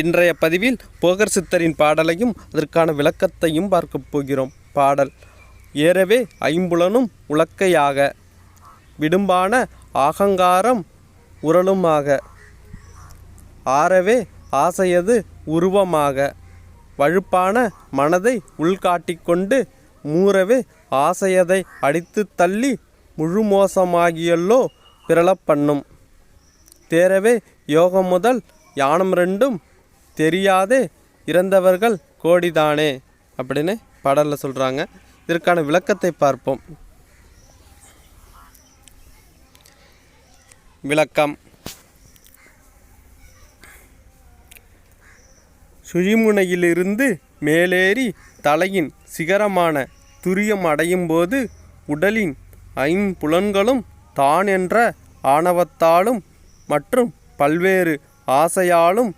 இன்றைய பதிவில் போகர் சித்தரின் பாடலையும் அதற்கான விளக்கத்தையும் பார்க்கப் போகிறோம். பாடல்: ஏறவே ஐம்புலனும் உலக்கையாக, விடும்பான ஆகங்காரம் உரலுமாக, ஆறவே ஆசையது உருவமாக, வழுப்பான மனதை உள்காட்டிக்கொண்டு, மூறவே ஆசையதை அடித்து தள்ளி முழுமோசமாகியல்லோ பிறளப் பண்ணும், தேரவே யோகம் முதல் யானம் ரெண்டும் தெரியாதே இறந்தவர்கள் கோடிதானே அப்படின்னு பாடலில் சொல்கிறாங்க. இதற்கான விளக்கத்தை பார்ப்போம். விளக்கம்: சுழிமுனையிலிருந்து மேலேறி தலையின் சிகரமான துரியம் அடையும் போது உடலின் ஐம்புலன்களும் தான் என்ற ஆணவத்தாலும் மற்றும் பல்வேறு ஆசையாலும்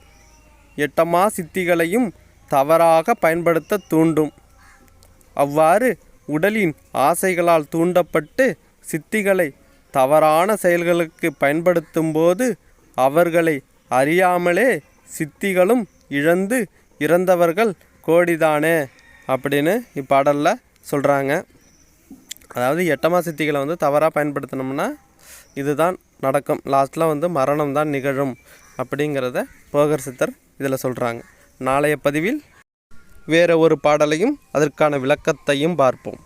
எட்டமா சித்திகளையும் தவறாக பயன்படுத்த தூண்டும். அவ்வாறு உடலின் ஆசைகளால் தூண்டப்பட்டு சித்திகளை தவறான செயல்களுக்கு பயன்படுத்தும் போது அவர்களை அறியாமலே சித்திகளும் இழந்து இறந்தவர்கள் கோடிதானே அப்படின்னு இப்பாடலில் சொல்கிறாங்க. அதாவது எட்டமா சித்திகளை தவறாக பயன்படுத்தினோம்னா இதுதான் நடக்கும். லாஸ்ட்டில் மரணம் தான் நிகழும் அப்படிங்கிறத போகர் சித்தர் இதில் சொல்கிறாங்க. நாளைய பதிவில் வேறு ஒரு பாடலையும் அதற்கான விளக்கத்தையும் பார்ப்போம்.